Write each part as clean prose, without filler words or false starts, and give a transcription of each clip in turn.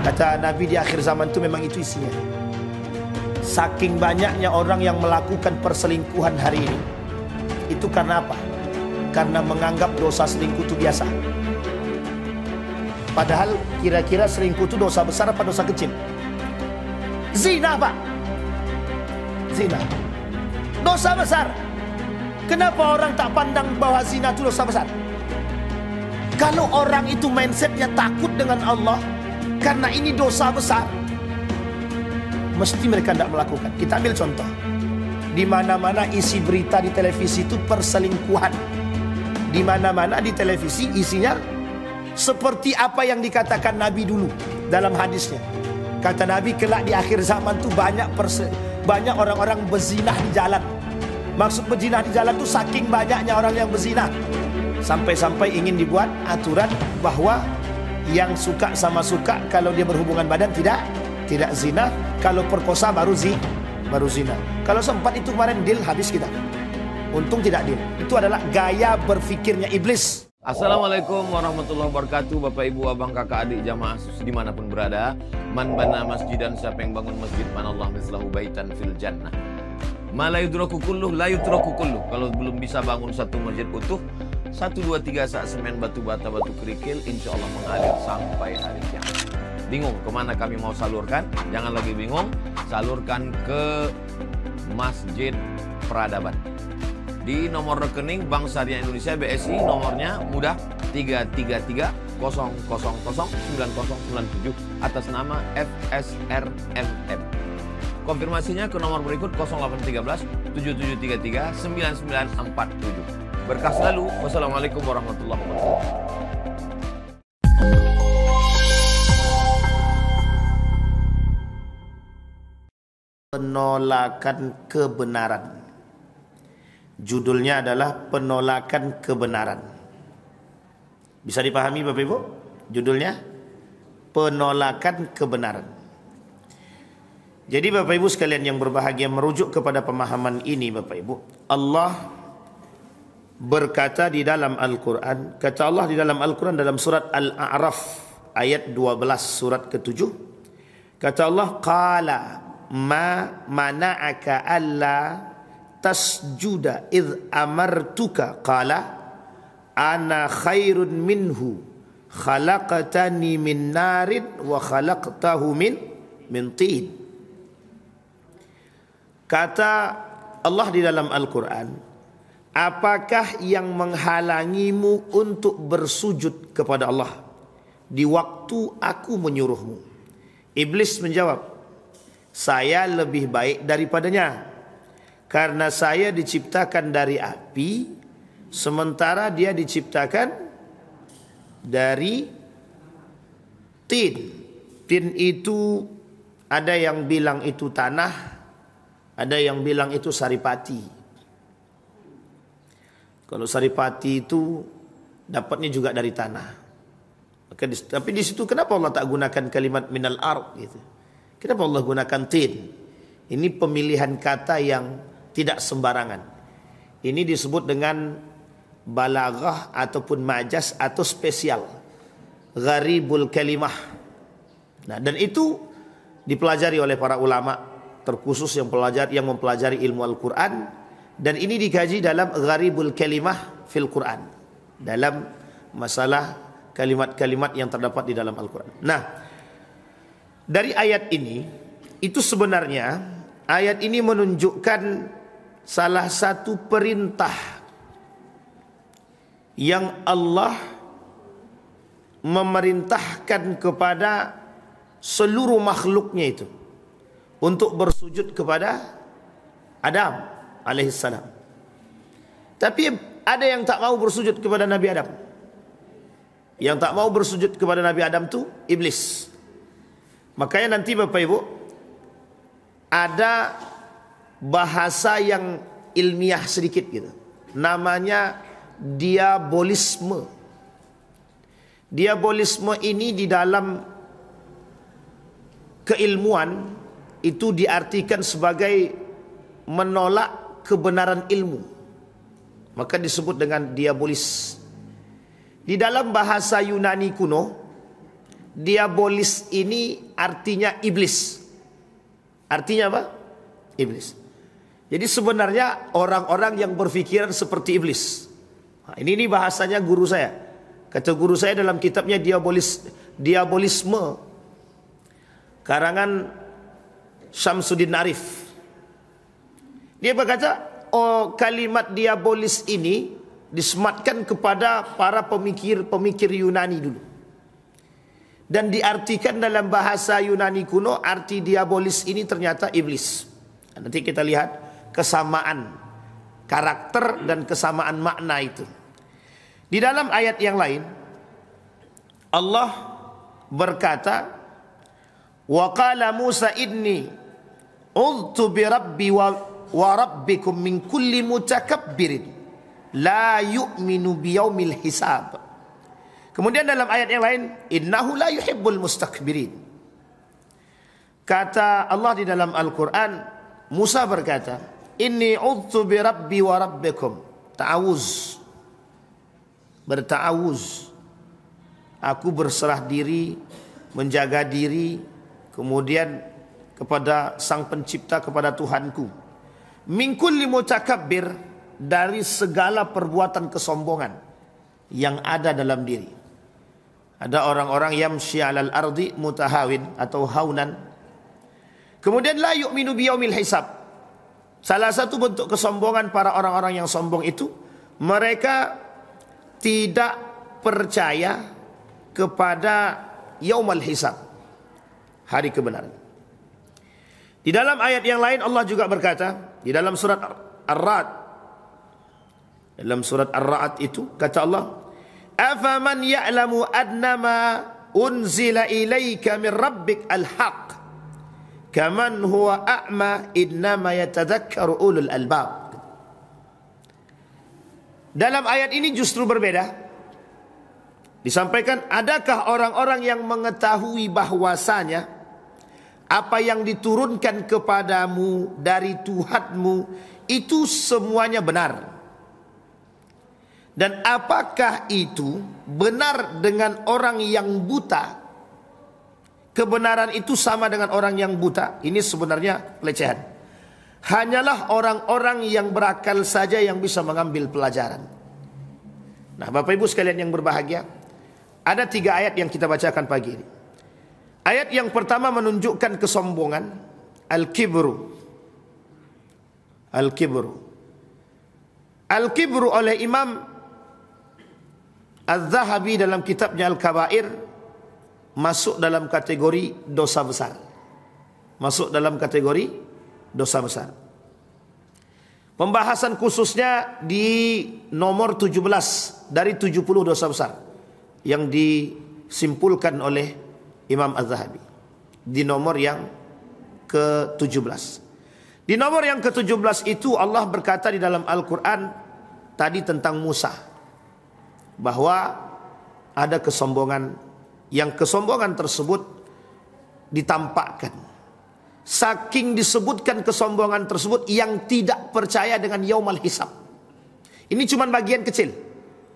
Kata Nabi di akhir zaman itu memang itu isinya. Saking banyaknya orang yang melakukan perselingkuhan hari ini. Itu karena apa? Karena menganggap dosa selingkuh itu biasa. Padahal kira-kira selingkuh itu dosa besar apa dosa kecil? Zina, Pak. Zina dosa besar. Kenapa orang tak pandang bahwa zina itu dosa besar? Kalau orang itu mindsetnya takut dengan Allah karena ini dosa besar, mesti mereka tidak melakukan. Kita ambil contoh. Di mana-mana isi berita di televisi itu perselingkuhan. Di mana-mana di televisi isinya seperti apa yang dikatakan Nabi dulu dalam hadisnya. Kata Nabi, kelak di akhir zaman tuh banyak orang-orang berzinah di jalan. Maksud berzinah di jalan tuh saking banyaknya orang yang berzinah, sampai-sampai ingin dibuat aturan bahwa yang suka sama suka, kalau dia berhubungan badan tidak zina, kalau perkosa baru zina. Kalau sempat itu kemarin deal habis kita. Untung tidak deal. Itu adalah gaya berfikirnya iblis. Assalamualaikum warahmatullahi wabarakatuh. Bapak, ibu, abang, kakak, adik, jamaah dimanapun berada. Man bana masjidan, siapa yang bangun masjid, manallah mislahu baitan fil jannah. Ma la yudraku kulluh, la yutraku kulluh. Kalau belum bisa bangun satu masjid utuh, 1, 2, 3 sak semen, batu bata, batu kerikil, insya Allah mengalir sampai hari kiamat. Bingung kemana kami mau salurkan? Jangan lagi bingung, salurkan ke Masjid Peradaban. Di nomor rekening Bank Syariah Indonesia BSI, nomornya mudah 33300009097 atas nama FSRMM. Konfirmasinya ke nomor berikut 0813 7733 9947. Berkah selalu. Wassalamualaikum warahmatullahi wabarakatuh. Penolakan kebenaran. Judulnya adalah penolakan kebenaran. Bisa dipahami Bapak Ibu? Judulnya penolakan kebenaran. Jadi Bapak Ibu sekalian yang berbahagia, merujuk kepada pemahaman ini Bapak Ibu, Allah berkata di dalam Al-Quran, kata Allah di dalam Al-Quran dalam surat Al-A'raf ayat 12 surat ke-7, kata Allah, qala ma mana'aka alla tasjuda idh amartuka qala ana khairun minhu khalaqtani min narin wa khalaqtahu min tin. Kata Allah di dalam Al-Quran, apakah yang menghalangimu untuk bersujud kepada Allah di waktu aku menyuruhmu? Iblis menjawab, saya lebih baik daripadanya, karena saya diciptakan dari api, sementara dia diciptakan dari tin. Tin itu ada yang bilang itu tanah, ada yang bilang itu saripati. Kalau saripati itu dapatnya juga dari tanah. Tapi di situ kenapa Allah tak gunakan kalimat minal ard gitu? Kenapa Allah gunakan tin? Ini pemilihan kata yang tidak sembarangan. Ini disebut dengan balaghah ataupun majaz atau spesial. Gharibul kalimah. Nah, dan itu dipelajari oleh para ulama terkhusus yang mempelajari ilmu Al-Quran, dan ini dikaji dalam gharibul kalimah fil Quran, dalam masalah kalimat-kalimat yang terdapat di dalam Al-Quran. Nah, dari ayat ini, itu sebenarnya ayat ini menunjukkan salah satu perintah yang Allah memerintahkan kepada seluruh makhluknya itu untuk bersujud kepada Adam alaihissalam. Tapi ada yang tak mau bersujud kepada Nabi Adam. Yang tak mau bersujud kepada Nabi Adam itu iblis. Makanya nanti Bapak Ibu, ada bahasa yang ilmiah sedikit gitu, namanya diabolisme. Diabolisme ini di dalam keilmuan itu diartikan sebagai menolak kebenaran ilmu, maka disebut dengan diabolis. Di dalam bahasa Yunani kuno, diabolis ini artinya iblis. Artinya apa? Iblis. Jadi sebenarnya orang-orang yang berpikiran seperti iblis. Nah, ini bahasanya guru saya. Kata guru saya dalam kitabnya Diabolisme, karangan Syamsuddin Arif. Dia berkata, kalimat diabolis ini disematkan kepada para pemikir Yunani dulu. Dan diartikan dalam bahasa Yunani kuno, arti diabolis ini ternyata iblis. Nanti kita lihat kesamaan karakter dan kesamaan makna itu. Di dalam ayat yang lain, Allah berkata, wa qala Musa inni udtu bi rabbi wa rabbikum min kulli mutakabbirin la yu'minu biyaumil hisab. Kemudian dalam ayat yang lain, innahu la yuhibbul mustakbirin. Kata Allah di dalam Al-Quran, Musa berkata, inni udtu bi rabbi wa rabbikum. Ta'awuz, berta'awuz, aku berserah diri, menjaga diri, kemudian kepada Sang Pencipta, kepada Tuhanku. Min kulli mutakabbir, dari segala perbuatan kesombongan yang ada dalam diri. Ada orang-orang yamshi 'alal ardi mutahawin atau haunan. Kemudian la yu'minu biyaumil hisab. Salah satu bentuk kesombongan para orang-orang yang sombong itu, mereka tidak percaya kepada yaumul hisab, hari kebenaran. Di dalam ayat yang lain Allah juga berkata, di dalam surat Ar-Ra'd, dalam surat Ar-Ra'd itu kata Allah, afaman ya'lamu annama unzila ilaika min rabbik al-haq kaman huwa a'ma innama yatadhakkaru ulul albab. Dalam ayat ini justru berbeda. Disampaikan, adakah orang-orang yang mengetahui bahwasanya apa yang diturunkan kepadamu dari Tuhanmu itu semuanya benar? Dan apakah itu benar dengan orang yang buta? Kebenaran itu sama dengan orang yang buta? Ini sebenarnya pelecehan. Hanyalah orang-orang yang berakal saja yang bisa mengambil pelajaran. Nah, Bapak Ibu sekalian yang berbahagia, ada 3 ayat yang kita bacakan pagi ini. Ayat yang pertama menunjukkan kesombongan, al-kibru. Al-kibru. Al-kibru oleh Imam Az-Zahabi dalam kitabnya Al-Kabair masuk dalam kategori dosa besar. Masuk dalam kategori dosa besar. Pembahasan khususnya di nomor 17 dari 70 dosa besar yang disimpulkan oleh Imam Az-Zahabi di nomor yang ke-17. Di nomor yang ke-17 itu Allah berkata di dalam Al-Quran tadi tentang Musa, bahwa ada kesombongan, yang kesombongan tersebut ditampakkan. Saking disebutkan kesombongan tersebut, yang tidak percaya dengan yaumul hisab. Ini cuma bagian kecil.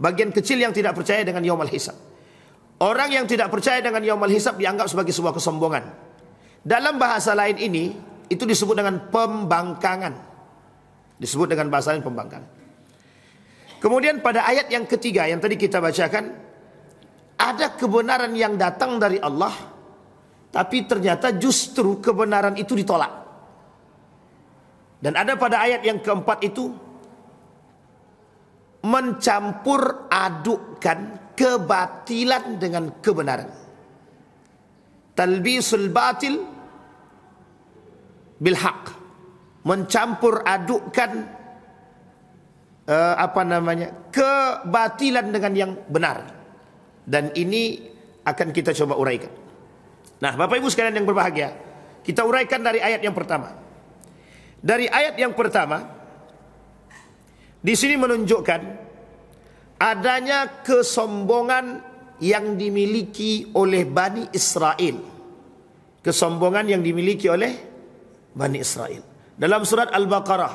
Bagian kecil yang tidak percaya dengan yaumul hisab. Orang yang tidak percaya dengan yaumul hisab dianggap sebagai sebuah kesombongan. Dalam bahasa lain ini, itu disebut dengan pembangkangan. Disebut dengan bahasa lain pembangkangan. Kemudian pada ayat yang ketiga yang tadi kita bacakan, ada kebenaran yang datang dari Allah, tapi ternyata justru kebenaran itu ditolak. Dan ada pada ayat yang keempat itu, mencampur adukkan kebatilan dengan kebenaran. Talbisul batil bil haq. Mencampur adukkan kebatilan dengan yang benar. Dan ini akan kita coba uraikan. Nah, Bapak Ibu sekalian yang berbahagia, kita uraikan dari ayat yang pertama. Dari ayat yang pertama, di sini menunjukkan adanya kesombongan yang dimiliki oleh Bani Israel. Kesombongan yang dimiliki oleh Bani Israel. Dalam surat Al-Baqarah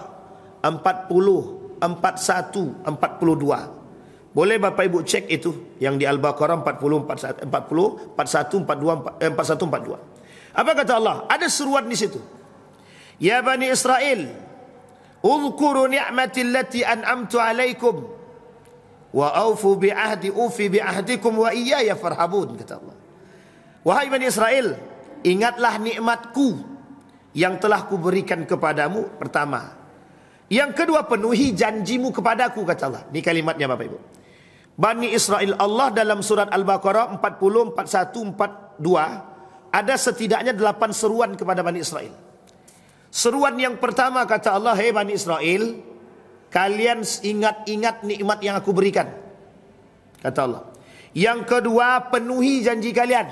40, 41, 42. Boleh Bapak Ibu cek itu yang di Al-Baqarah 40, 41, 42, 41, 42. Apa kata Allah? Ada seruan di situ. Ya Bani Israel, uzkuru ni'mati allati an'amtu alaikum wa aufu ufi bi ahdikum wa iyaya farhabun, kata Allah. Wahai Bani Israel, ingatlah nikmatku yang telah kuberikan kepadamu, pertama. Yang kedua, penuhi janjimu kepadaku, kata Allah. Ini kalimatnya Bapak Ibu. Bani Israel, Allah dalam surat Al-Baqarah 40, 41, 42 ada setidaknya 8 seruan kepada Bani Israel. Seruan yang pertama kata Allah, hei Bani Israel, kalian ingat-ingat nikmat yang aku berikan, kata Allah. Yang kedua, penuhi janji kalian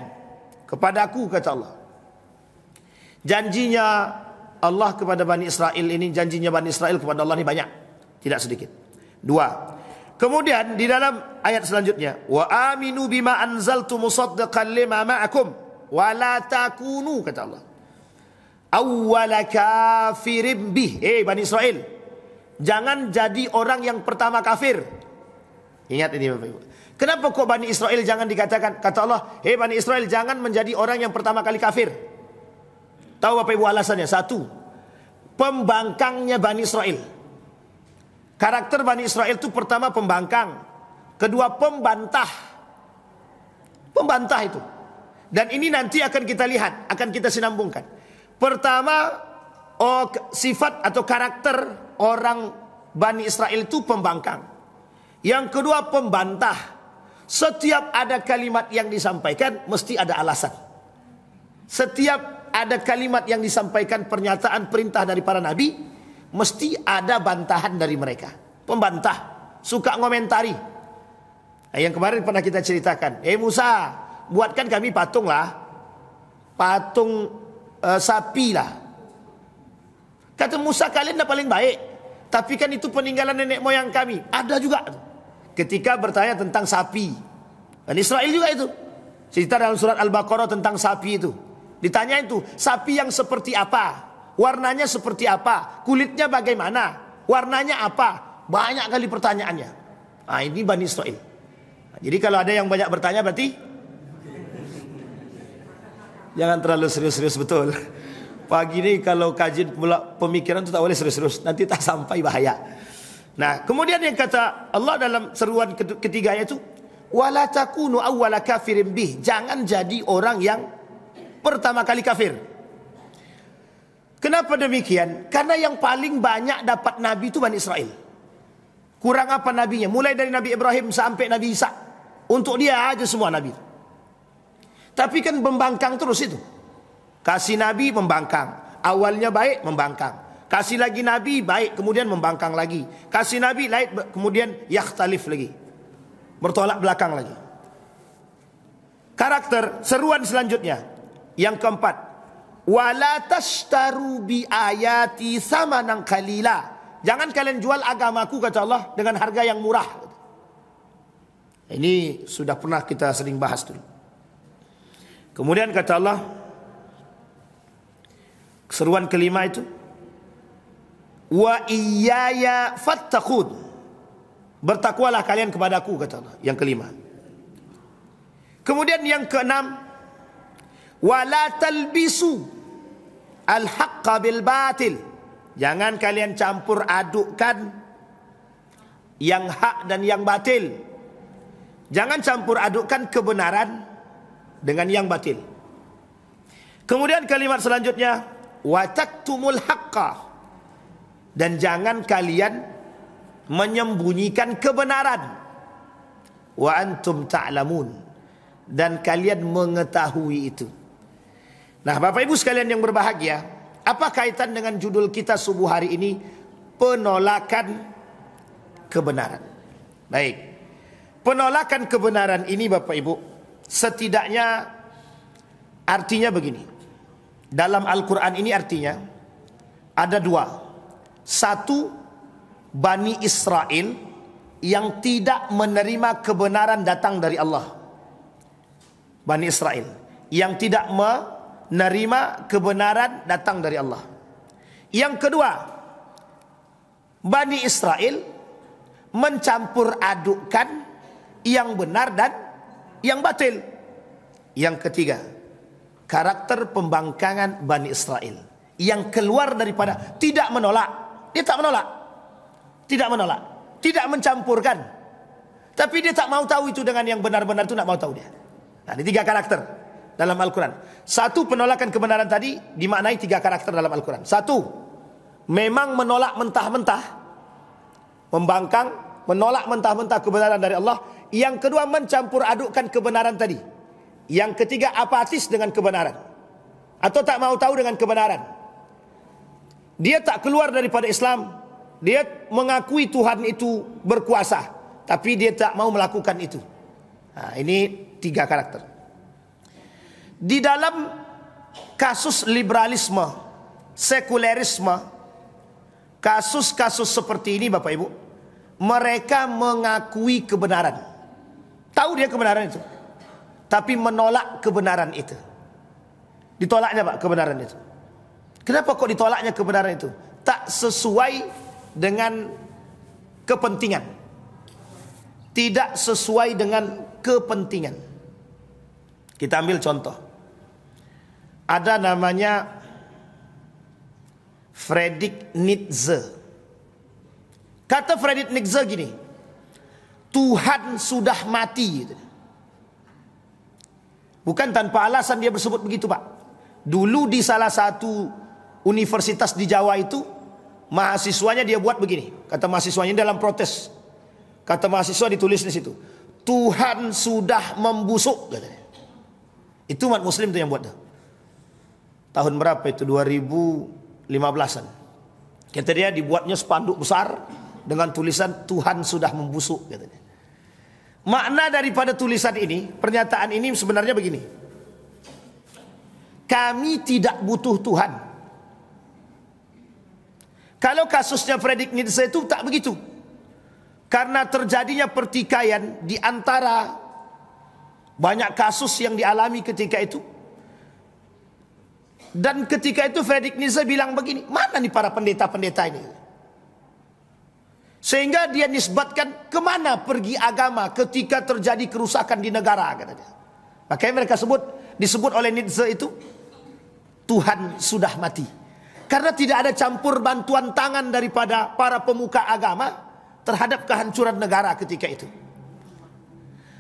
kepadaku, kata Allah. Janjinya Allah kepada Bani Israel ini, janjinya Bani Israel kepada Allah ini banyak, tidak sedikit. Dua. Kemudian di dalam ayat selanjutnya, wa aminu bima anzaltu musaddiqan lima ma'akum wa la takunu, kata Allah, awwala kafirin bih. Bani Israel, jangan jadi orang yang pertama kafir. Ingat ini Bapak Ibu. Kenapa kok Bani Israel jangan dikatakan, kata Allah, Bani Israel jangan menjadi orang yang pertama kali kafir. Tahu Bapak Ibu alasannya? Satu, pembangkangnya Bani Israel. Karakter Bani Israel itu pertama pembangkang, kedua pembantah. Pembantah itu. Dan ini nanti akan kita lihat, akan kita sinambungkan. Pertama, sifat atau karakter orang Bani Israel itu pembangkang. Yang kedua pembantah. Setiap ada kalimat yang disampaikan mesti ada alasan. Setiap ada kalimat yang disampaikan, pernyataan perintah dari para nabi, mesti ada bantahan dari mereka. Pembantah, suka ngomentari. Yang kemarin pernah kita ceritakan, Musa, buatkan kami patung lah, patung sapi lah. Kata Musa, kalian dah paling baik, tapi kan itu peninggalan nenek moyang kami. Ada juga ketika bertanya tentang sapi, dan Israel juga itu cerita dalam surat Al-Baqarah tentang sapi itu. Ditanya itu, sapi yang seperti apa? Warnanya seperti apa? Kulitnya bagaimana? Warnanya apa? Banyak kali pertanyaannya. Nah, ini Bani Israel. Nah, jadi kalau ada yang banyak bertanya berarti jangan terlalu serius-serius betul. Pagi ini kalau kajian pemikiran itu tak boleh serius-serius, nanti tak sampai bahaya. Nah, kemudian yang kata Allah dalam seruan ketiganya itu, wala takunu awwala kafirin bih. Jangan jadi orang yang pertama kali kafir. Kenapa demikian? Karena yang paling banyak dapat nabi itu Bani Israel. Kurang apa nabinya? Mulai dari Nabi Ibrahim sampai Nabi Isa. Untuk dia aja semua nabi. Tapi kan membangkang terus itu. Kasih nabi membangkang. Awalnya baik membangkang. Kasih lagi nabi baik kemudian membangkang lagi. Kasih nabi lain kemudian yakhtalif lagi. Bertolak belakang lagi. Karakter seruan selanjutnya. Yang keempat, wala tashtaru bi ayati samanan qalila. Jangan kalian jual agamaku, kata Allah, dengan harga yang murah. Ini sudah pernah kita sering bahas dulu. Kemudian kata Allah, seruan kelima itu, wa iyaya fattaqun. Bertakwalah kalian kepadaku, kata Allah. Yang kelima. Kemudian yang keenam, wala talbisu al-haqqa bil batil. Jangan kalian campur adukkan yang hak dan yang batil. Jangan campur adukkan kebenaran dengan yang batil. Kemudian kalimat selanjutnya, wa taktumul haqqa. Dan jangan kalian menyembunyikan kebenaran. Wa antum ta'lamun. Dan kalian mengetahui itu. Nah, Bapak Ibu sekalian yang berbahagia, apa kaitan dengan judul kita subuh hari ini? Penolakan kebenaran. Baik. Penolakan kebenaran ini Bapak Ibu, setidaknya artinya begini. Dalam Al-Quran ini artinya ada dua. Satu, Bani Israel yang tidak menerima kebenaran datang dari Allah. Bani Israel yang tidak menerima kebenaran datang dari Allah. Yang kedua, Bani Israel mencampur adukkan yang benar dan yang batil. Yang ketiga, karakter pembangkangan Bani Israel yang keluar daripada tidak menolak. Dia tak menolak, tidak menolak, tidak mencampurkan, tapi dia tak mau tahu itu dengan yang benar-benar itu, tak mau tahu dia. Nah, ini 3 karakter dalam Al-Quran. Satu, penolakan kebenaran tadi dimaknai 3 karakter dalam Al-Quran. Satu, memang menolak mentah-mentah, membangkang, menolak mentah-mentah kebenaran dari Allah. Yang kedua, mencampur adukkan kebenaran tadi. Yang ketiga, apatis dengan kebenaran, atau tak mau tahu dengan kebenaran. Dia tak keluar daripada Islam. Dia mengakui Tuhan itu berkuasa, tapi dia tak mau melakukan itu. Nah, ini 3 karakter. Di dalam kasus liberalisme, sekulerisme, kasus-kasus seperti ini Bapak Ibu, mereka mengakui kebenaran. Tahu dia kebenaran itu, tapi menolak kebenaran itu. Ditolaknya Pak kebenaran itu. Kenapa kok ditolaknya kebenaran itu? Tak sesuai dengan kepentingan. Tidak sesuai dengan kepentingan. Kita ambil contoh. Ada namanya Friedrich Nietzsche. Kata Friedrich Nietzsche gini, Tuhan sudah mati. Bukan tanpa alasan dia bersebut begitu Pak. Dulu di salah satu universitas di Jawa itu, mahasiswanya dia buat begini. Kata mahasiswanya dalam protes. Kata mahasiswa ditulis di situ, Tuhan sudah membusuk katanya. Itu umat muslim tuh yang buat. Tahun berapa itu? 2015an. Kata dia dibuatnya spanduk besar dengan tulisan Tuhan sudah membusuk katanya. Makna daripada tulisan ini, pernyataan ini sebenarnya begini. Kami tidak butuh Tuhan. Kalau kasusnya Friedrich Nietzsche itu tak begitu. Karena terjadinya pertikaian di antara banyak kasus yang dialami ketika itu. Dan ketika itu Friedrich Nietzsche bilang begini, mana nih para pendeta-pendeta ini? Sehingga dia nisbatkan kemana pergi agama ketika terjadi kerusakan di negara, katanya. Makanya mereka disebut oleh Nietzsche itu, Tuhan sudah mati. Karena tidak ada campur bantuan tangan daripada para pemuka agama terhadap kehancuran negara ketika itu.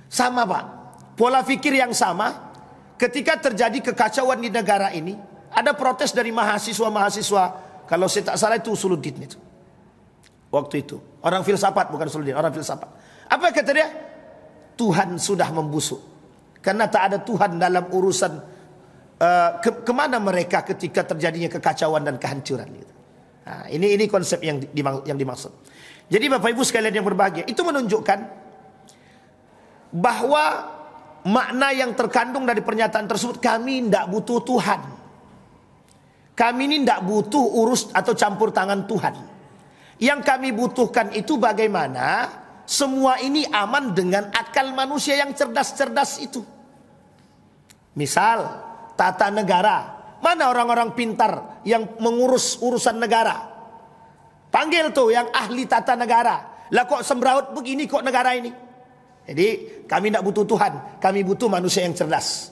Sama Pak, pola pikir yang sama ketika terjadi kekacauan di negara ini. Ada protes dari mahasiswa-mahasiswa, kalau saya tak salah itu Usuluddin itu. Waktu itu, orang filsafat, bukan Usuluddin, orang filsafat. Apa kata dia? Tuhan sudah membusuk. Karena tak ada Tuhan dalam urusan kemana mereka ketika terjadinya kekacauan dan kehancuran gitu. Nah, ini konsep yang dimaksud. Jadi Bapak Ibu sekalian yang berbahagia, itu menunjukkan bahwa makna yang terkandung dari pernyataan tersebut, kami tidak butuh Tuhan. Kami ini tidak butuh urus atau campur tangan Tuhan. Yang kami butuhkan itu bagaimana semua ini aman dengan akal manusia yang cerdas-cerdas itu. Misal tata negara. Mana orang-orang pintar yang mengurus urusan negara? Panggil tuh yang ahli tata negara. Lah kok sembraut begini kok negara ini? Jadi kami tidak butuh Tuhan. Kami butuh manusia yang cerdas.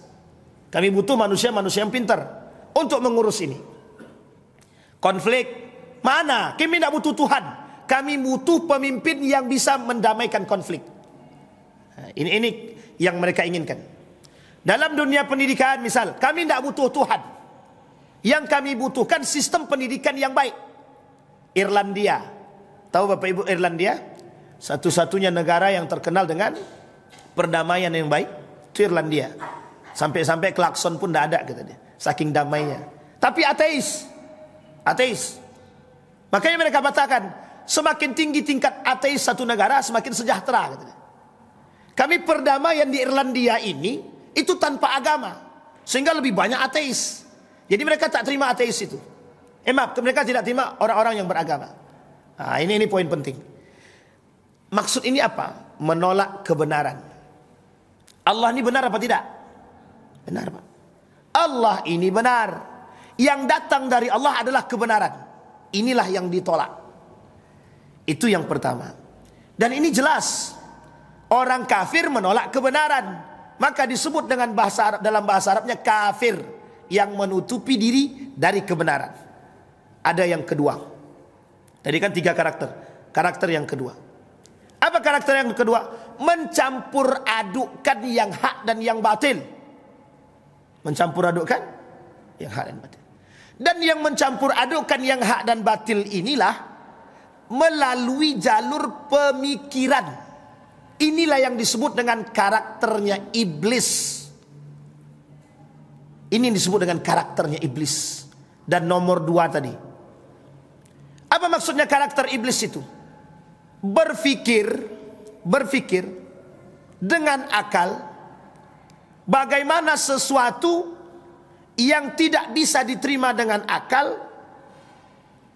Kami butuh manusia-manusia yang pintar untuk mengurus ini. Konflik. Mana? Kami tidak butuh Tuhan. Kami butuh pemimpin yang bisa mendamaikan konflik. Nah, ini yang mereka inginkan. Dalam dunia pendidikan misal, kami tidak butuh Tuhan. Yang kami butuhkan sistem pendidikan yang baik. Irlandia. Tahu Bapak Ibu Irlandia? Satu-satunya negara yang terkenal dengan perdamaian yang baik. Itu Irlandia. Sampai-sampai klakson pun tidak ada kata dia. Saking damainya. Tapi ateis. Ateis. Makanya mereka katakan, semakin tinggi tingkat ateis satu negara, semakin sejahtera kata dia. Kami perdamaian di Irlandia ini itu tanpa agama, sehingga lebih banyak ateis. Jadi mereka tak terima ateis itu. Maaf, mereka tidak terima orang-orang yang beragama. Nah, ini poin penting. Maksud ini apa? Menolak kebenaran. Allah ini benar apa tidak? Benar Pak. Allah ini benar. Yang datang dari Allah adalah kebenaran. Inilah yang ditolak. Itu yang pertama. Dan ini jelas. Orang kafir menolak kebenaran, maka disebut dengan dalam bahasa Arabnya kafir, yang menutupi diri dari kebenaran. Ada yang kedua. Tadi kan 3 karakter. Karakter yang kedua. Apa karakter yang kedua? Mencampur adukkan yang hak dan yang batil. Mencampur adukkan yang hak dan batil. Dan yang mencampur adukkan yang hak dan batil inilah melalui jalur pemikiran. Inilah yang disebut dengan karakternya iblis. Ini disebut dengan karakternya iblis. Dan nomor 2 tadi. Apa maksudnya karakter iblis itu? Berpikir dengan akal bagaimana sesuatu yang tidak bisa diterima dengan akal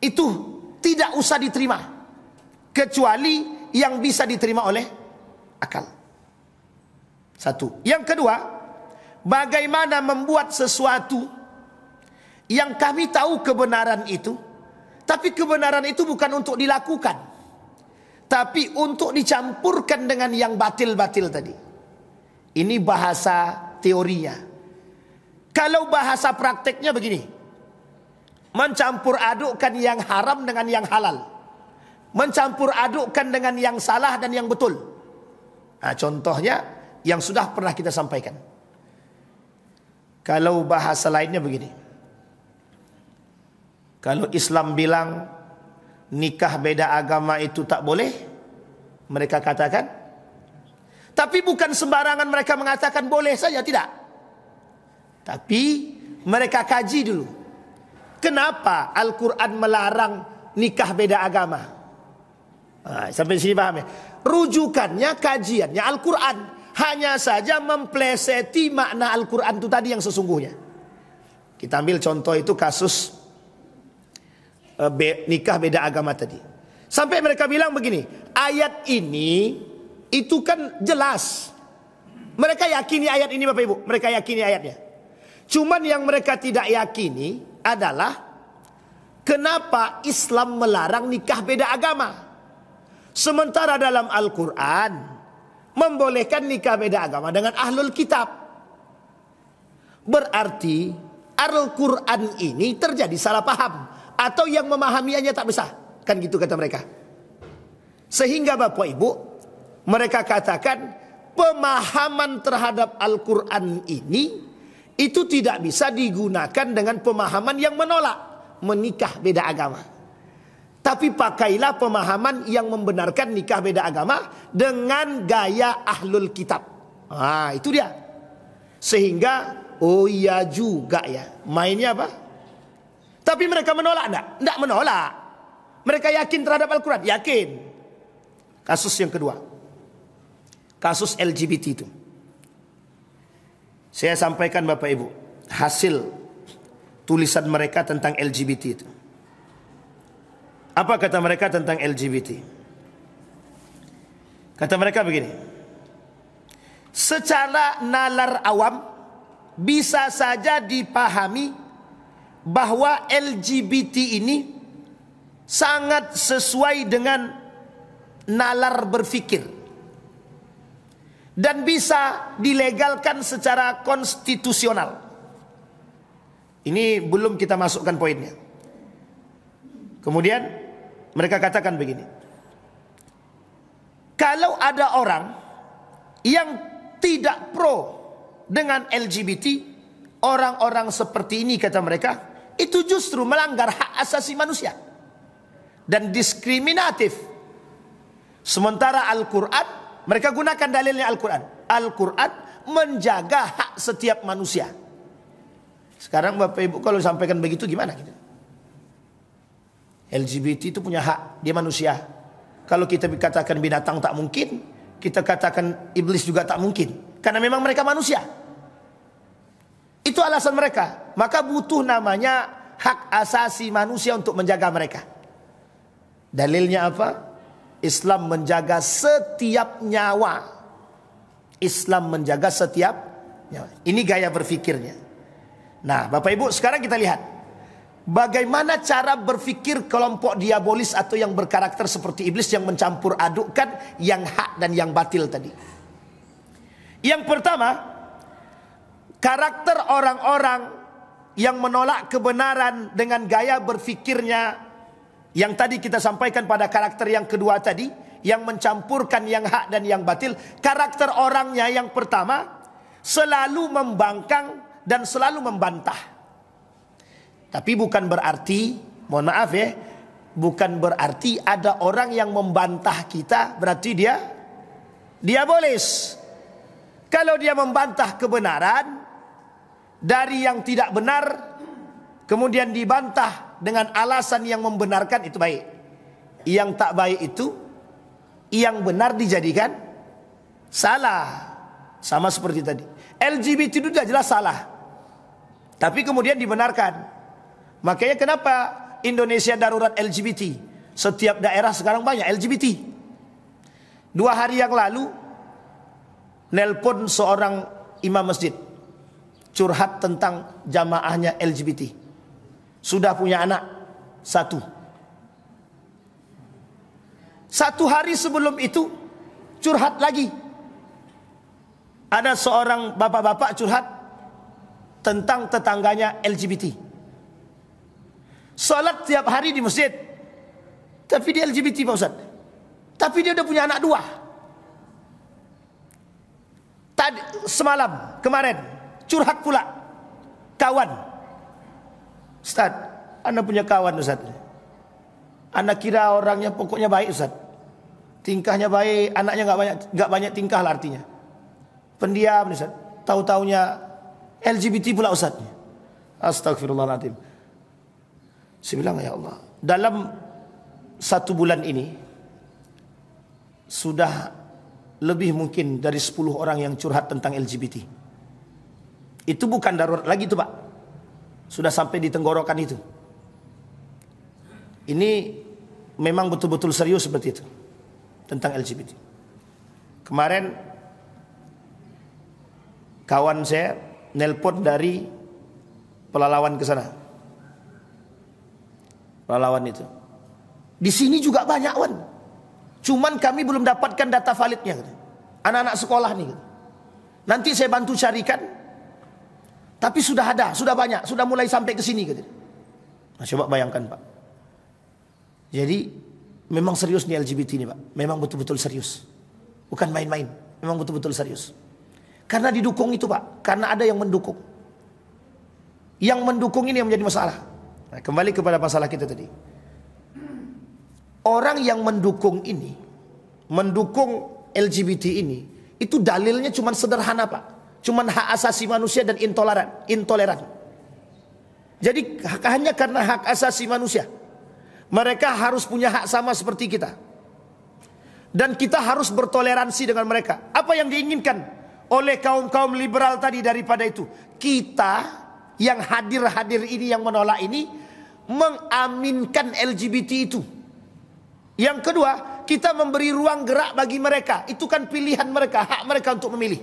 itu tidak usah diterima, kecuali yang bisa diterima oleh akal. Satu. Yang kedua, bagaimana membuat sesuatu yang kami tahu kebenaran itu, tapi kebenaran itu bukan untuk dilakukan, tapi untuk dicampurkan dengan yang batil-batil tadi. Ini bahasa teorinya. Kalau bahasa prakteknya begini, mencampur adukkan yang haram dengan yang halal, mencampur adukkan dengan yang salah dan yang betul. Nah, contohnya yang sudah pernah kita sampaikan. Kalau bahasa lainnya begini, kalau Islam bilang nikah beda agama itu tak boleh, mereka katakan, tapi bukan sembarangan mereka mengatakan boleh saja, tidak. Tapi mereka kaji dulu. Kenapa Al-Quran melarang nikah beda agama? Nah, sampai sini paham ya? Rujukannya, kajiannya Al-Quran. Hanya saja mempleseti makna Al-Quran itu tadi yang sesungguhnya. Kita ambil contoh itu kasus nikah beda agama tadi. Sampai mereka bilang begini, ayat ini itu kan jelas. Mereka yakini ayat ini Bapak Ibu. Mereka yakini ayatnya. Cuman yang mereka tidak yakini adalah kenapa Islam melarang nikah beda agama. Sementara dalam Al-Quran membolehkan nikah beda agama dengan ahlul kitab. Berarti Al-Quran ini terjadi salah paham, atau yang memahaminya tak besar. Kan gitu kata mereka. Sehingga Bapak Ibu, mereka katakan pemahaman terhadap Al-Quran ini itu tidak bisa digunakan dengan pemahaman yang menolak menikah beda agama. Tapi pakailah pemahaman yang membenarkan nikah beda agama dengan gaya ahlul kitab. Ah, itu dia. Sehingga oh iya juga ya. Mainnya apa? Tapi mereka menolak enggak? Enggak menolak. Mereka yakin terhadap Al-Quran? Yakin. Kasus yang kedua. Kasus LGBT itu. Saya sampaikan Bapak Ibu hasil tulisan mereka tentang LGBT itu. Apa kata mereka tentang LGBT? Kata mereka begini. Secara nalar awam bisa saja dipahami bahwa LGBT ini sangat sesuai dengan nalar berfikir dan bisa dilegalkan secara konstitusional. Ini belum kita masukkan poinnya. Kemudian mereka katakan begini. Kalau ada orang yang tidak pro dengan LGBT, orang-orang seperti ini kata mereka, itu justru melanggar hak asasi manusia dan diskriminatif. Sementara Al-Quran, mereka gunakan dalilnya Al-Quran. Al-Quran menjaga hak setiap manusia. Sekarang Bapak Ibu kalau sampaikan begitu gimana kita? LGBT itu punya hak, dia manusia. Kalau kita katakan binatang tak mungkin, kita katakan iblis juga tak mungkin. Karena memang mereka manusia. Itu alasan mereka. Maka butuh namanya hak asasi manusia untuk menjaga mereka. Dalilnya apa? Islam menjaga setiap nyawa. Islam menjaga setiap nyawa. Ini gaya berfikirnya. Nah, Bapak Ibu, sekarang kita lihat. bagaimana cara berfikir kelompok diabolis atau yang berkarakter seperti iblis yang mencampur adukkan yang hak dan yang batil tadi. Yang pertama, karakter orang-orang yang menolak kebenaran dengan gaya berfikirnya yang tadi kita sampaikan pada karakter yang kedua tadi, yang mencampurkan yang hak dan yang batil. Karakter orangnya yang pertama selalu membangkang dan selalu membantah. Tapi bukan berarti, mohon maaf ya, bukan berarti ada orang yang membantah kita berarti dia diabolis. Kalau dia membantah kebenaran dari yang tidak benar, kemudian dibantah dengan alasan yang membenarkan, itu baik. Yang tak baik itu yang benar dijadikan salah. Sama seperti tadi, LGBT itu sudah jelas salah, tapi kemudian dibenarkan. Makanya kenapa Indonesia darurat LGBT? Setiap daerah sekarang banyak LGBT. 2 hari yang lalu nelpon seorang imam masjid, curhat tentang jamaahnya LGBT. Sudah punya anak 1. 1 hari sebelum itu curhat lagi. Ada seorang bapak-bapak curhat tentang tetangganya LGBT. Salat tiap hari di masjid, tapi dia LGBT Pak Ustaz. Tapi dia udah punya anak 2. Tadi semalam kemarin curhat pula kawan. Ustaz, Anda punya kawan Ustaz. Anda kira orangnya pokoknya baik Ustaz. Tingkahnya baik, anaknya enggak banyak tingkah lah artinya. Pendiam Ustaz. Tahu-taunya LGBT pula Ustaz. Astagfirullahaladzim. Saya bilang, ya Allah, dalam 1 bulan ini sudah lebih mungkin dari 10 orang yang curhat tentang LGBT. Itu bukan darurat lagi itu Pak. Sudah sampai di tenggorokan itu. Ini memang betul-betul serius seperti itu tentang LGBT. Kemarin kawan saya nelpon dari Pelalawan ke sana. Pelalawan itu. Di sini juga banyak Wan. Cuman kami belum dapatkan data validnya. Anak-anak sekolah nih. Nanti saya bantu carikan. Tapi sudah ada, sudah banyak, sudah mulai sampai ke sini. Nah, coba bayangkan Pak. Jadi memang serius nih LGBT ini Pak. Memang betul-betul serius. Bukan main-main. Memang betul-betul serius. Karena didukung itu Pak. Karena ada yang mendukung. Yang mendukung ini yang menjadi masalah. Nah, kembali kepada masalah kita tadi. Orang yang mendukung ini, mendukung LGBT ini, itu dalilnya cuma sederhana Pak. Cuma hak asasi manusia dan intoleran. Jadi hanya karena hak asasi manusia, mereka harus punya hak sama seperti kita. Dan kita harus bertoleransi dengan mereka. Apa yang diinginkan oleh kaum-kaum liberal tadi daripada itu? Kita yang hadir ini, yang menolak ini, mengaminkan LGBT itu. Yang kedua, kita memberi ruang gerak bagi mereka. Itu kan pilihan mereka, hak mereka untuk memilih.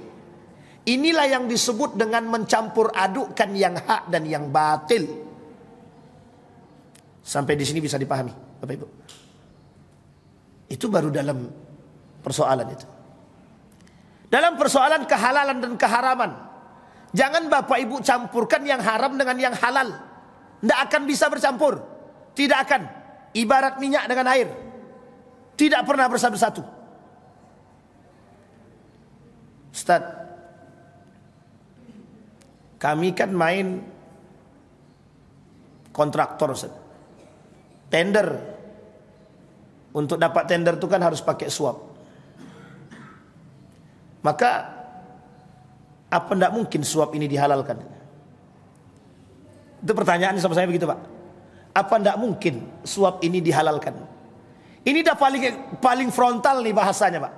Inilah yang disebut dengan mencampur adukkan yang hak dan yang batil. Sampai di sini bisa dipahami, Bapak Ibu. Itu baru dalam persoalan itu. Dalam persoalan kehalalan dan keharaman, jangan Bapak Ibu campurkan yang haram dengan yang halal. Tidak akan bisa bercampur. Tidak akan. Ibarat minyak dengan air. Tidak pernah bersatu-satu. Ustaz, kami kan main kontraktor Ustaz. Tender. Untuk dapat tender itu kan harus pakai suap. Maka apa tidak mungkin suap ini dihalalkan? Itu pertanyaan sama saya begitu Pak. Apa tidak mungkin suap ini dihalalkan? Ini dah paling frontal nih bahasanya Pak.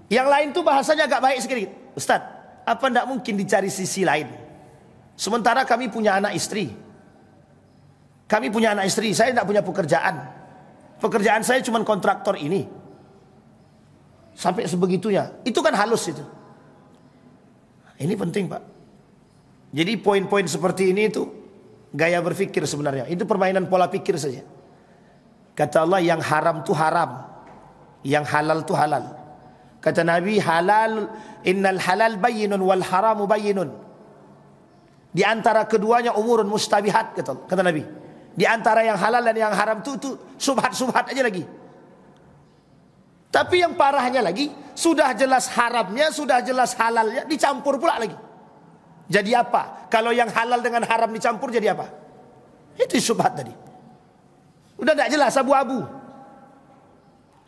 Yang lain tuh bahasanya agak baik sedikit. Ustaz, apa tidak mungkin dicari sisi lain? Sementara kami punya anak istri. Saya tidak punya pekerjaan. Pekerjaan saya cuma kontraktor ini. Sampai sebegitunya. Itu kan halus itu. Ini penting Pak. Jadi poin-poin seperti ini itu Gaya berpikir sebenarnya. Itu permainan pola pikir saja. Kata Allah, yang haram itu haram, yang halal itu halal. Kata Nabi, halal, innal halal bayyinun wal haramu bayyinun. Di antara keduanya umurun mustabihat, kata Nabi. Di antara yang halal dan yang haram itu subhat-subhat aja lagi. Tapi yang parahnya lagi, sudah jelas haramnya, sudah jelas halalnya, dicampur pula lagi. Jadi apa? Kalau yang halal dengan haram dicampur jadi apa? Itu subhat tadi. Udah tidak jelas, abu-abu.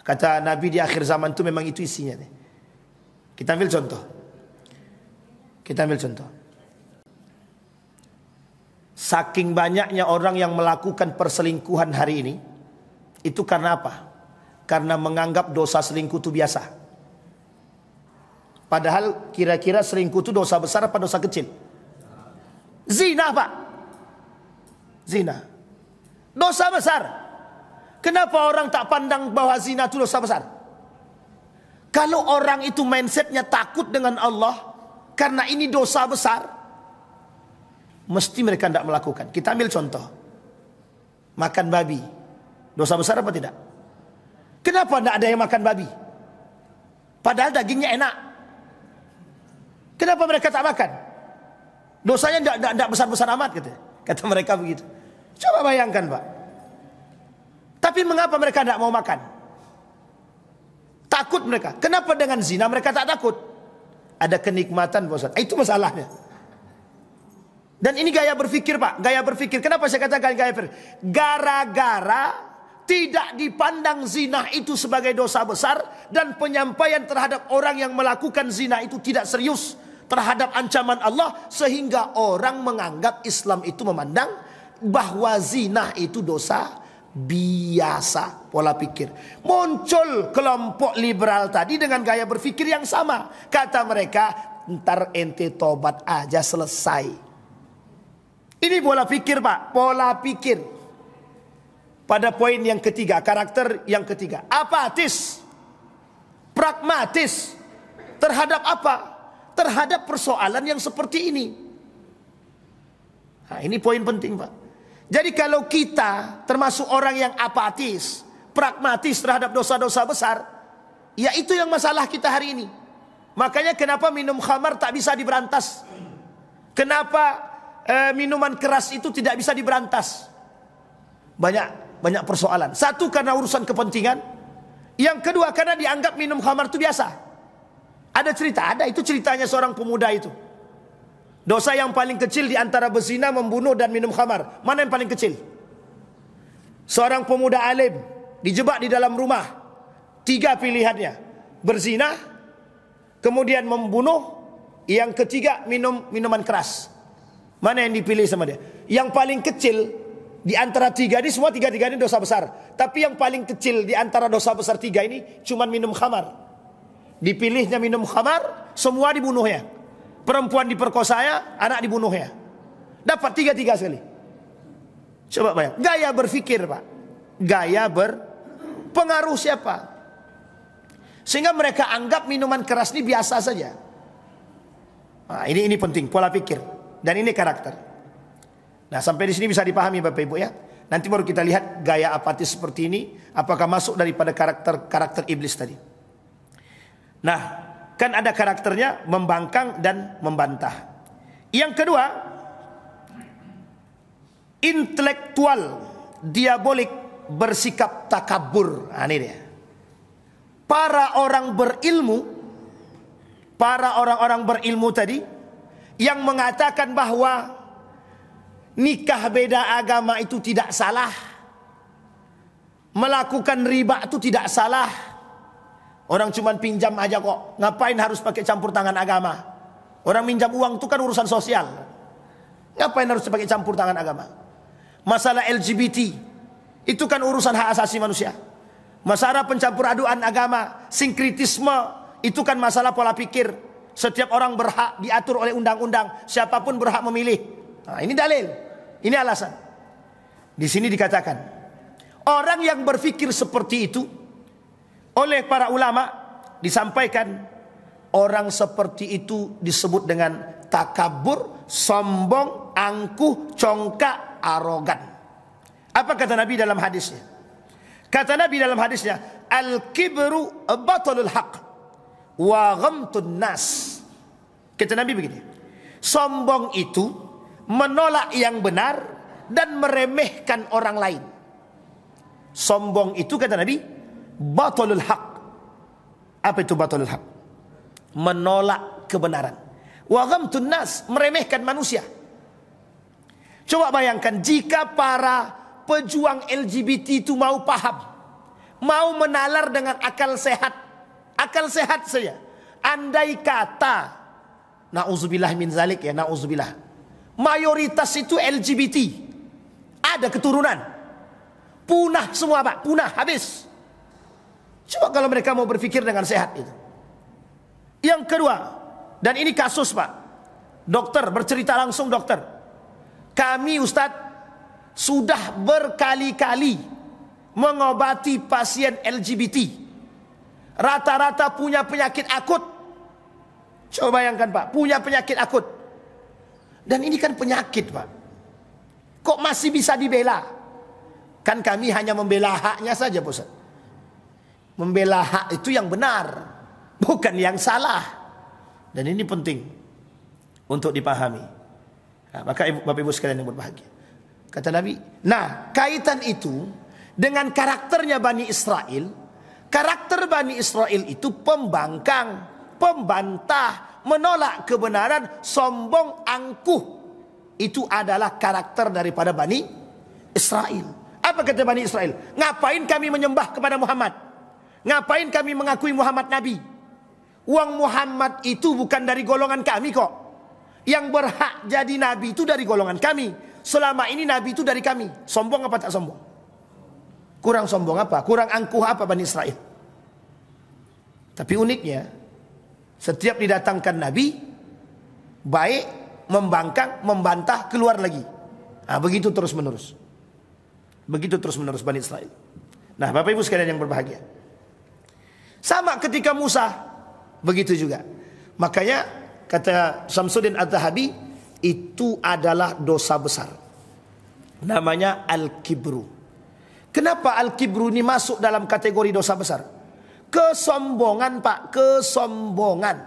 Kata Nabi, di akhir zaman itu memang itu isinya. Kita ambil contoh. Saking banyaknya orang yang melakukan perselingkuhan hari ini, itu karena apa? Karena menganggap dosa selingkuh itu biasa. Padahal kira-kira selingkuh itu dosa besar apa dosa kecil? Zina, Pak. Zina. Dosa besar. Kenapa orang tak pandang bahwa zina itu dosa besar? Kalau orang itu mindsetnya takut dengan Allah, karena ini dosa besar, mesti mereka tidak melakukan. Kita ambil contoh. Makan babi. Dosa besar apa tidak? Kenapa tidak ada yang makan babi? Padahal dagingnya enak. Kenapa mereka tak makan? Dosanya tidak besar-besar amat, kata mereka begitu. Coba bayangkan, Pak. Tapi mengapa mereka tidak mau makan? Takut mereka. Kenapa dengan zina mereka tak takut? Ada kenikmatan, Pak Ustaz. Itu masalahnya. Dan ini gaya berpikir, Pak. Gaya berpikir. Kenapa saya katakan gaya berpikir? Gara-gara tidak dipandang zina itu sebagai dosa besar, dan penyampaian terhadap orang yang melakukan zina itu tidak serius terhadap ancaman Allah, sehingga orang menganggap Islam itu memandang bahwa zina itu dosa biasa. Pola pikir. Muncul kelompok liberal tadi dengan gaya berpikir yang sama. Kata mereka, ntar ente tobat aja selesai. Ini pola pikir, Pak. Pola pikir. Pada poin yang ketiga, karakter yang ketiga, apatis, pragmatis. Terhadap apa? Terhadap persoalan yang seperti ini. Nah, ini poin penting, Pak. Jadi kalau kita termasuk orang yang apatis, pragmatis terhadap dosa-dosa besar, ya itu yang masalah kita hari ini. Makanya kenapa minum khamar tak bisa diberantas? Kenapa minuman keras itu tidak bisa diberantas? Banyak persoalan. Satu, karena urusan kepentingan. Yang kedua, karena dianggap minum khamar itu biasa. Ada cerita, itu ceritanya seorang pemuda itu. Dosa yang paling kecil di antara berzina, membunuh, dan minum khamar, mana yang paling kecil? Seorang pemuda alim dijebak di dalam rumah. 3 pilihannya. Berzina, kemudian membunuh, yang ketiga minuman keras. Mana yang dipilih sama dia? Yang paling kecil di antara 3 ini, semua 3 ini dosa besar. Tapi yang paling kecil di antara dosa besar 3 ini cuma minum khamar. Dipilihnya minum khamar, semua dibunuhnya. Perempuan diperkosanya, anak dibunuhnya. Dapat 3 sekali. Coba bayang. Gaya berpikir, Pak. Gaya berpengaruh siapa? Sehingga mereka anggap minuman keras ini biasa saja. Nah, ini penting, pola pikir. Dan ini karakter. Nah, sampai di sini bisa dipahami, Bapak Ibu, ya. Nanti baru kita lihat gaya apatis seperti ini, apakah masuk daripada karakter iblis tadi. Nah, kan ada karakternya membangkang dan membantah. Yang kedua, intelektual diabolik bersikap takabur. Nah, ini dia. Para orang-orang berilmu tadi yang mengatakan bahwa nikah beda agama itu tidak salah, melakukan riba itu tidak salah. Orang cuma pinjam aja kok, ngapain harus pakai campur tangan agama? Orang minjam uang itu kan urusan sosial, ngapain harus pakai campur tangan agama? Masalah LGBT itu kan urusan hak asasi manusia. Masalah pencampur aduan agama, sinkritisme, itu kan masalah pola pikir. Setiap orang berhak diatur oleh undang-undang, siapapun berhak memilih. Nah, ini dalil, ini alasan. Di sini dikatakan, orang yang berpikir seperti itu oleh para ulama disampaikan, orang seperti itu disebut dengan takabur, sombong, angkuh, congkak, arogan. Apa kata Nabi dalam hadisnya? Kata Nabi dalam hadisnya, al-kibru batalul haq wa ghamtun nas. Kata Nabi begini, sombong itu menolak yang benar dan meremehkan orang lain. Sombong itu kata Nabi batalul haq. Apa itu batalul haq? Menolak kebenaran. Wa ghamtun nas, meremehkan manusia. Coba bayangkan jika para pejuang LGBT itu mau paham, mau menalar dengan akal sehat saja. Andai kata, na'udzubillah min zalik ya, na'udzubillah, mayoritas itu LGBT, ada keturunan, punah semua Pak, punah, habis. Coba kalau mereka mau berpikir dengan sehat itu. Yang kedua, dan ini kasus Pak, dokter bercerita langsung, dokter, kami Ustadz sudah berkali-kali mengobati pasien LGBT, rata-rata punya penyakit akut. Coba bayangkan Pak, punya penyakit akut. Dan ini kan penyakit Pak, kok masih bisa dibela? Kan kami hanya membela haknya saja Pak Ustadz. Membela hak itu yang benar, bukan yang salah. Dan ini penting untuk dipahami. Nah, maka Bapak Ibu sekalian yang berbahagia, kata Nabi, nah kaitan itu dengan karakternya Bani Israel. Karakter Bani Israel itu pembangkang, pembantah, menolak kebenaran, sombong, angkuh. Itu adalah karakter daripada Bani Israel. Apa kata Bani Israel? Ngapain kami menyembah kepada Muhammad? Ngapain kami mengakui Muhammad Nabi? Uang Muhammad itu bukan dari golongan kami kok. Yang berhak jadi Nabi itu dari golongan kami. Selama ini Nabi itu dari kami. Sombong apa tak sombong? Kurang sombong apa? Kurang angkuh apa Bani Israel? Tapi uniknya, setiap didatangkan Nabi, baik, membangkang, membantah, keluar lagi. Nah, begitu terus menerus. Begitu terus menerus Bani Israel. Nah, Bapak Ibu sekalian yang berbahagia, sama ketika Musa, begitu juga. Makanya kata Syamsuddin Az-Zahabi, itu adalah dosa besar. Namanya al-kibru. Kenapa al-kibru ini masuk dalam kategori dosa besar? Kesombongan Pak, kesombongan.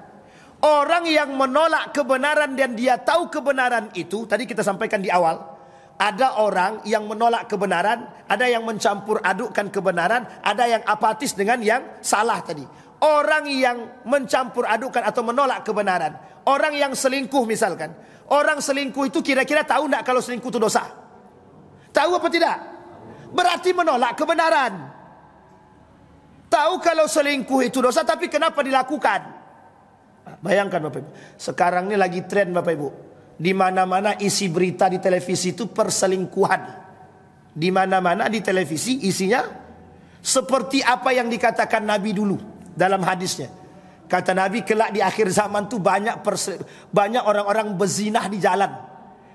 Orang yang menolak kebenaran dan dia tahu kebenaran itu, tadi kita sampaikan di awal, ada orang yang menolak kebenaran, ada yang mencampur adukkan kebenaran, ada yang apatis dengan yang salah tadi. Orang yang mencampur adukkan atau menolak kebenaran, orang yang selingkuh misalkan, orang selingkuh itu kira-kira tahu tidak kalau selingkuh itu dosa? Tahu apa tidak? Berarti menolak kebenaran. Tahu kalau selingkuh itu dosa, tapi kenapa dilakukan? Bayangkan Bapak Ibu, sekarang ini lagi tren Bapak Ibu, di mana-mana isi berita di televisi itu perselingkuhan. Di mana-mana di televisi isinya seperti apa yang dikatakan Nabi dulu dalam hadisnya. Kata Nabi, kelak di akhir zaman tuh banyak orang-orang berzinah di jalan.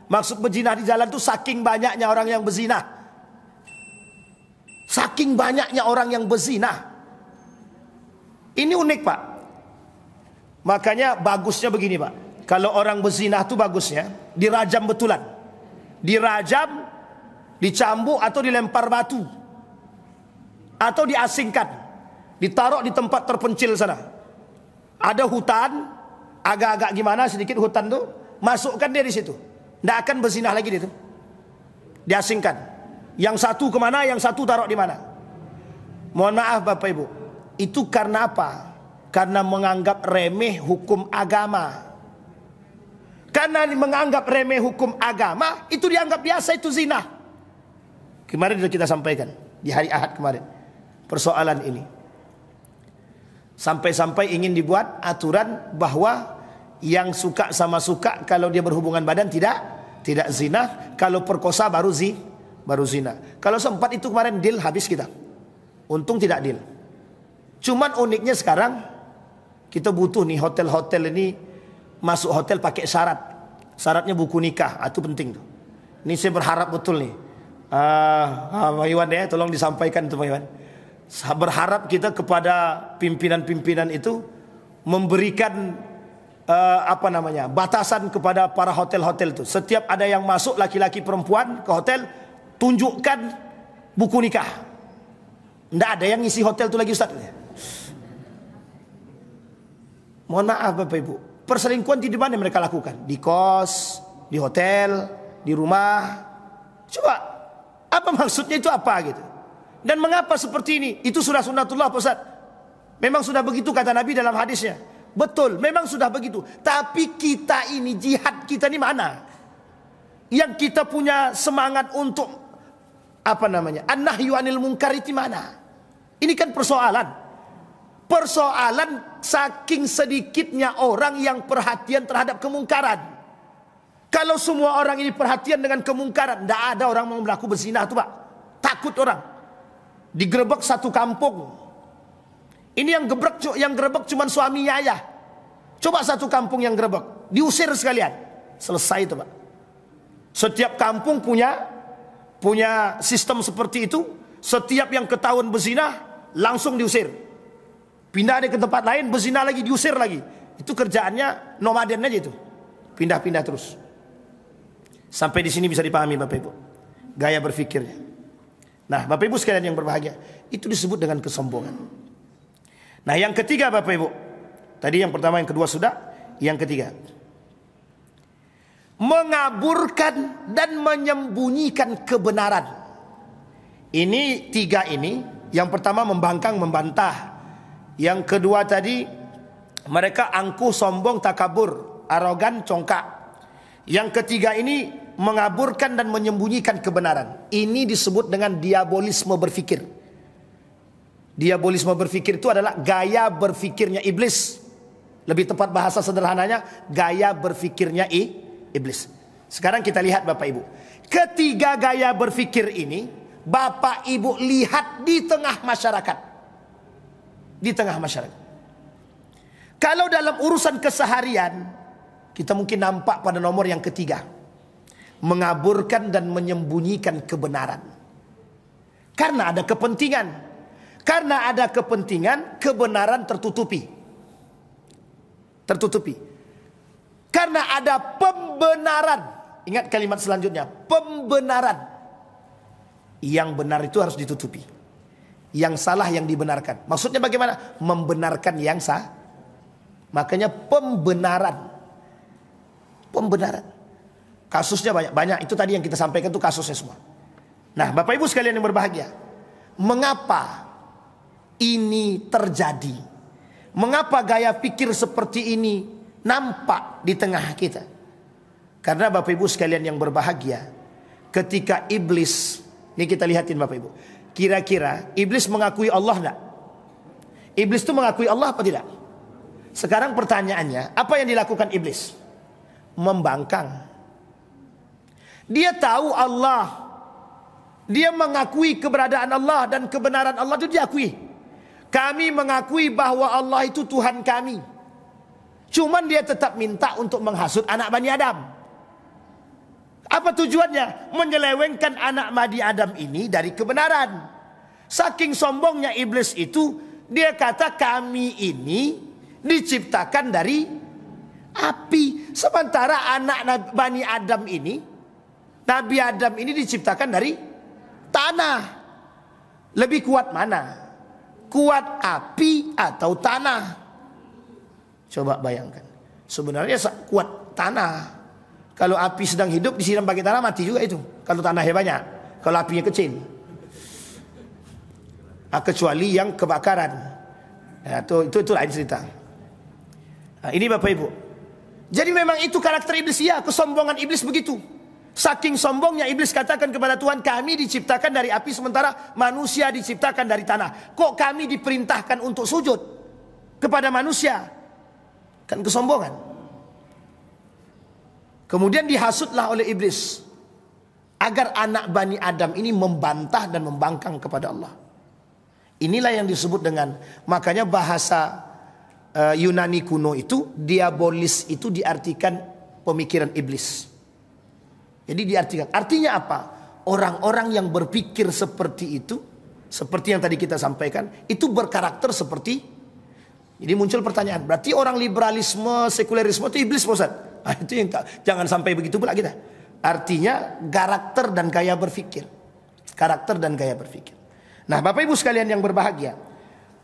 Maksud berzinah di jalan tuh saking banyaknya orang yang berzinah. Saking banyaknya orang yang berzinah. Ini unik Pak. Makanya bagusnya begini Pak. Kalau orang berzinah tuh bagusnya dirajam betulan. Dirajam, dicambuk atau dilempar batu. Atau diasingkan. Ditaruh di tempat terpencil sana. Ada hutan, agak-agak gimana sedikit hutan tuh, masukkan dia di situ. Tidak akan berzinah lagi dia tuh. Diasingkan. Yang satu kemana, yang satu taruh di mana. Mohon maaf Bapak Ibu, itu karena apa? Karena menganggap remeh hukum agama. Karena menganggap remeh hukum agama, itu dianggap biasa, itu zina. Kemarin sudah kita sampaikan di hari Ahad kemarin persoalan ini. Sampai-sampai ingin dibuat aturan bahwa yang suka sama suka, kalau dia berhubungan badan tidak zina, kalau perkosa baru zina. Kalau sempat itu kemarin deal, habis kita. Untung tidak deal. Cuman uniknya sekarang kita butuh nih hotel-hotel ini masuk hotel pakai syarat. Syaratnya buku nikah, itu penting tuh. Ini saya berharap betul nih. Pak Iwan ya, tolong disampaikan itu Pak Iwan. Berharap kita kepada pimpinan-pimpinan itu memberikan batasan kepada para hotel-hotel itu. Setiap ada yang masuk laki-laki perempuan ke hotel, tunjukkan buku nikah. Tidak ada yang ngisi hotel itu lagi, Ustaz. Mohon maaf Bapak Ibu, perselingkuhan di mana mereka lakukan? Di kos, di hotel, di rumah. Coba, apa maksudnya itu apa gitu? Dan mengapa seperti ini? Itu sudah sunnatullah Pak Ustaz. Memang sudah begitu kata Nabi dalam hadisnya. Betul, memang sudah begitu. Tapi kita ini, jihad kita ini mana? Yang kita punya semangat untuk an-nahyu anil munkar itu mana? Ini kan persoalan. Persoalan saking sedikitnya orang yang perhatian terhadap kemungkaran. Kalau semua orang ini perhatian dengan kemungkaran, tidak ada orang mau melakukan berzina tuh Pak. Takut orang. Digerebek satu kampung. Ini yang gerebek cuma suaminya ayah. Coba satu kampung yang gerebek, diusir sekalian. Selesai itu Pak. Setiap kampung punya sistem seperti itu. Setiap yang ketahuan berzina langsung diusir. Pindah ke tempat lain, berzina lagi, diusir lagi. Itu kerjaannya nomaden aja itu. Pindah-pindah terus. Sampai di sini bisa dipahami Bapak Ibu gaya berpikirnya. Nah Bapak Ibu sekalian yang berbahagia, itu disebut dengan kesombongan. Nah yang ketiga Bapak Ibu, tadi yang pertama, yang kedua sudah, yang ketiga, mengaburkan dan menyembunyikan kebenaran. Ini tiga ini. Yang pertama membangkang, membantah. Yang kedua tadi mereka angkuh, sombong, takabur, arogan, congkak. Yang ketiga ini mengaburkan dan menyembunyikan kebenaran. Ini disebut dengan diabolisme berpikir. Diabolisme berpikir itu adalah gaya berpikirnya iblis. Lebih tepat bahasa sederhananya, gaya berpikirnya iblis. Sekarang kita lihat Bapak Ibu. Ketiga gaya berpikir ini Bapak Ibu lihat di tengah masyarakat. Di tengah masyarakat. Kalau dalam urusan keseharian, kita mungkin nampak pada nomor yang ketiga. Mengaburkan dan menyembunyikan kebenaran. Karena ada kepentingan. Karena ada kepentingan, kebenaran tertutupi. Tertutupi. Karena ada pembenaran. Ingat kalimat selanjutnya, pembenaran. Yang benar itu harus ditutupi. Yang salah yang dibenarkan. Maksudnya bagaimana? Membenarkan yang sah. Makanya pembenaran. Pembenaran. Kasusnya banyak. Itu tadi yang kita sampaikan itu kasusnya semua. Nah Bapak Ibu sekalian yang berbahagia, mengapa ini terjadi? Mengapa gaya pikir seperti ini nampak di tengah kita? Karena Bapak Ibu sekalian yang berbahagia, ketika iblis, ini kita lihatin Bapak Ibu, kira-kira iblis mengakui Allah enggak? Iblis itu mengakui Allah apa tidak? Sekarang pertanyaannya, apa yang dilakukan iblis? Membangkang. Dia tahu Allah. Dia mengakui keberadaan Allah dan kebenaran Allah itu diakui. Kami mengakui bahwa Allah itu Tuhan kami. Cuman dia tetap minta untuk menghasut anak Bani Adam. Apa tujuannya? Menyelewengkan anak Bani Adam ini dari kebenaran. Saking sombongnya iblis itu, dia kata kami ini diciptakan dari api. Sementara anak Bani Adam ini, Nabi Adam ini diciptakan dari tanah. Lebih kuat mana? Kuat api atau tanah? Coba bayangkan. Sebenarnya kuat tanah. Kalau api sedang hidup disiram pakai tanah mati juga itu. Kalau tanahnya banyak. Kalau apinya kecil. Kecuali yang kebakaran. Ya, itu lain cerita. Nah, ini Bapak Ibu. Jadi memang itu karakter iblis ya. Kesombongan iblis begitu. Saking sombongnya iblis katakan kepada Tuhan, kami diciptakan dari api sementara manusia diciptakan dari tanah. Kok kami diperintahkan untuk sujud kepada manusia? Kan kesombongan. Kemudian dihasutlah oleh iblis agar anak Bani Adam ini membantah dan membangkang kepada Allah. Inilah yang disebut dengan, makanya bahasa Yunani kuno itu, diabolis itu diartikan pemikiran iblis. Jadi diartikan, artinya apa? Orang-orang yang berpikir seperti itu, seperti yang tadi kita sampaikan, itu berkarakter seperti Jadi muncul pertanyaan, berarti orang liberalisme, sekulerisme itu iblis, Ustaz? Itu yang jangan sampai begitu pula kita. Artinya karakter dan gaya berpikir. Karakter dan gaya berpikir. Nah, Bapak Ibu sekalian yang berbahagia,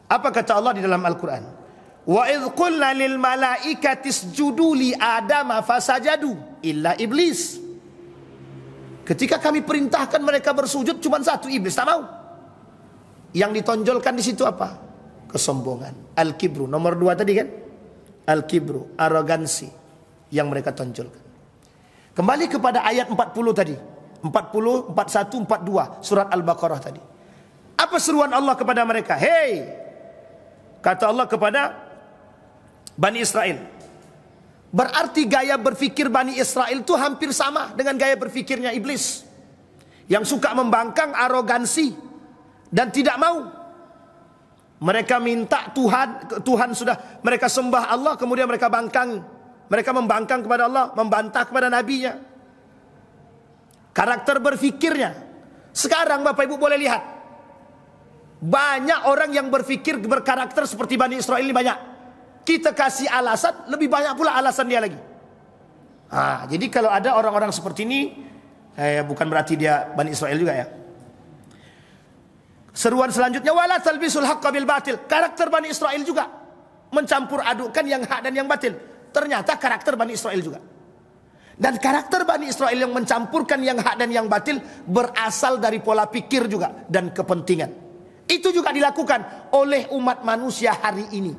apa kata Allah di dalam Al-Quran? Wa idh qulna lil malaikati isjudu li Adama fasajadu illa iblis. Ketika kami perintahkan mereka bersujud, cuma satu, iblis tak mau. Yang ditonjolkan di situ apa? Kesombongan, al-kibru. Nomor 2 tadi kan? Al-kibru, arogansi yang mereka tonjolkan. Kembali kepada ayat 40 tadi. 40, 41, 42 surat Al-Baqarah tadi. Apa seruan Allah kepada mereka? Hei, kata Allah kepada Bani Israel. Berarti gaya berfikir Bani Israel itu hampir sama dengan gaya berfikirnya iblis. Yang suka membangkang, arogansi, dan tidak mau. Mereka minta Tuhan sudah mereka sembah Allah, kemudian mereka bangkang. Mereka membangkang kepada Allah, membantah kepada nabinya. Karakter berfikirnya. Sekarang Bapak Ibu boleh lihat, banyak orang yang berfikir berkarakter seperti Bani Israel ini banyak. Kita kasih alasan, lebih banyak pula alasan dia lagi. Jadi kalau ada orang-orang seperti ini, bukan berarti dia Bani Israel juga ya. Seruan selanjutnya, wala talbisul haqqa bil batil. Karakter Bani Israel juga mencampur adukkan yang hak dan yang batil. Ternyata karakter Bani Israel juga. Dan karakter Bani Israel yang mencampurkan yang hak dan yang batil berasal dari pola pikir juga dan kepentingan. Itu juga dilakukan oleh umat manusia hari ini.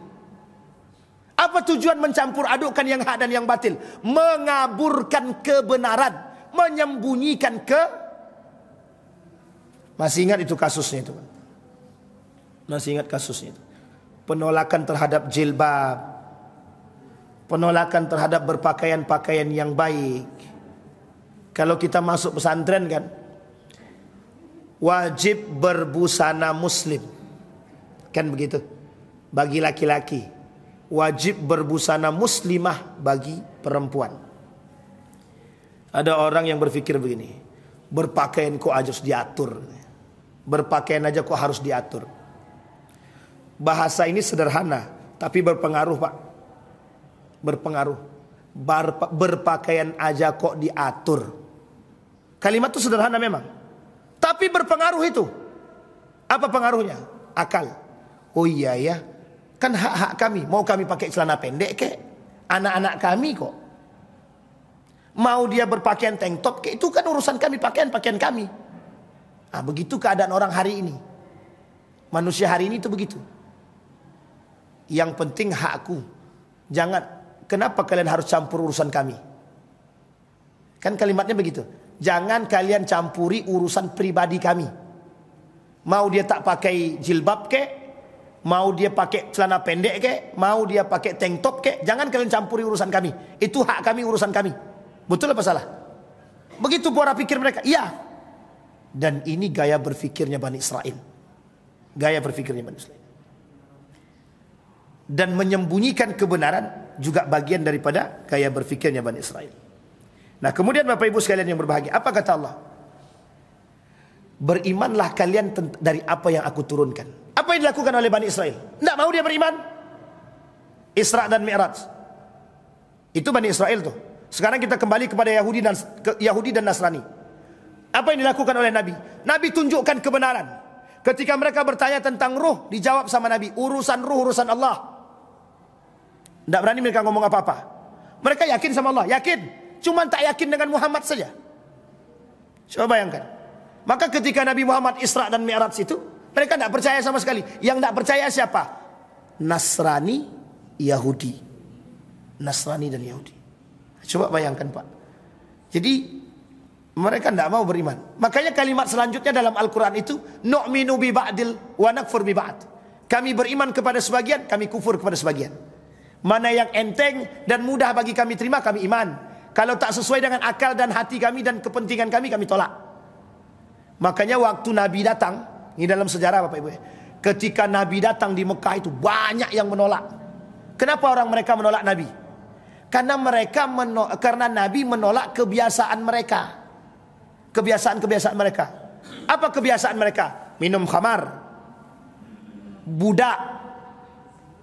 Apa tujuan mencampur adukkan yang hak dan yang batil? Mengaburkan kebenaran, menyembunyikan Masih ingat itu kasusnya itu? Masih ingat kasusnya itu? Penolakan terhadap jilbab, penolakan terhadap berpakaian-pakaian yang baik. Kalau kita masuk pesantren kan, wajib berbusana muslim, kan begitu? Bagi laki-laki, wajib berbusana muslimah bagi perempuan. Ada orang yang berpikir begini, berpakaian kok harus diatur, berpakaian aja kok harus diatur. Bahasa ini sederhana, tapi berpengaruh Pak. Berpengaruh. Berpakaian aja kok diatur. Kalimat itu sederhana memang, tapi berpengaruh itu. Apa pengaruhnya? Akal. Oh iya ya, kan hak-hak kami. Mau kami pakai celana pendek kek, anak-anak kami kok. Mau dia berpakaian tank top kek, itu kan urusan kami, pakaian kami. Begitu keadaan orang hari ini. Manusia hari ini itu begitu. Yang penting hakku. Jangan, kenapa kalian harus campur urusan kami? Kan kalimatnya begitu. Jangan kalian campuri urusan pribadi kami. Mau dia tak pakai jilbab kek, mau dia pakai celana pendek kek, mau dia pakai tank top kek, jangan kalian campuri urusan kami. Itu hak kami, urusan kami. Betul apa salah? Begitu pola pikir mereka. Iya. Dan ini gaya berfikirnya Bani Israel. Gaya berfikirnya Bani Israel. Dan menyembunyikan kebenaran juga bagian daripada gaya berfikirnya Bani Israel. Nah kemudian Bapak Ibu sekalian yang berbahagia, apa kata Allah? Berimanlah kalian dari apa yang aku turunkan. Apa yang dilakukan oleh Bani Israel? Tidak mau dia beriman. Isra dan Mi'raj. Itu Bani Israel tuh. Sekarang kita kembali kepada Yahudi dan Nasrani. Apa yang dilakukan oleh Nabi? Nabi tunjukkan kebenaran. Ketika mereka bertanya tentang ruh, dijawab sama Nabi, urusan ruh, urusan Allah. Tidak berani mereka ngomong apa-apa. Mereka yakin sama Allah, yakin. Cuma tak yakin dengan Muhammad saja. Coba bayangkan. Maka ketika Nabi Muhammad Isra dan Mi'raj itu, mereka tidak percaya sama sekali. Yang tidak percaya siapa? Nasrani, Yahudi. Nasrani dan Yahudi. Coba bayangkan Pak. Jadi mereka tidak mau beriman. Makanya kalimat selanjutnya dalam Al-Quran itu, nu'minu bi ba'dil wa nakfur bi ba'd. Kami beriman kepada sebagian, kami kufur kepada sebagian. Mana yang enteng dan mudah bagi kami terima, kami iman. Kalau tak sesuai dengan akal dan hati kami dan kepentingan kami tolak. Makanya waktu Nabi datang, ini dalam sejarah Bapak Ibu ya, ketika Nabi datang di Mekah itu banyak yang menolak. Kenapa orang mereka menolak Nabi? Karena Nabi menolak kebiasaan mereka. Kebiasaan mereka. Apa kebiasaan mereka? Minum khamar, budak,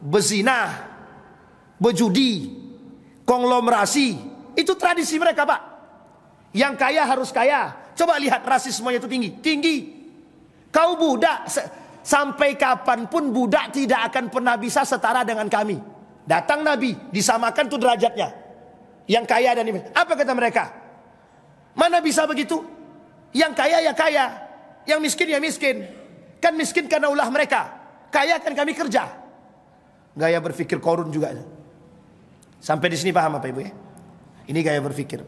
berzina, berjudi, konglomerasi. Itu tradisi mereka, Pak. Yang kaya harus kaya. Coba lihat rasismenya itu tinggi. Tinggi. Kau budak, sampai kapanpun budak tidak akan pernah bisa setara dengan kami. Datang Nabi, disamakan tuh derajatnya. Yang kaya dan ini. Apa kata mereka? Mana bisa begitu? Yang kaya ya kaya, yang miskin ya miskin. Kan miskin karena ulah mereka, kaya kan kami kerja. Gaya berpikir korun juga. Sampai di sini paham apa Ibu ya? Ini gaya berpikir.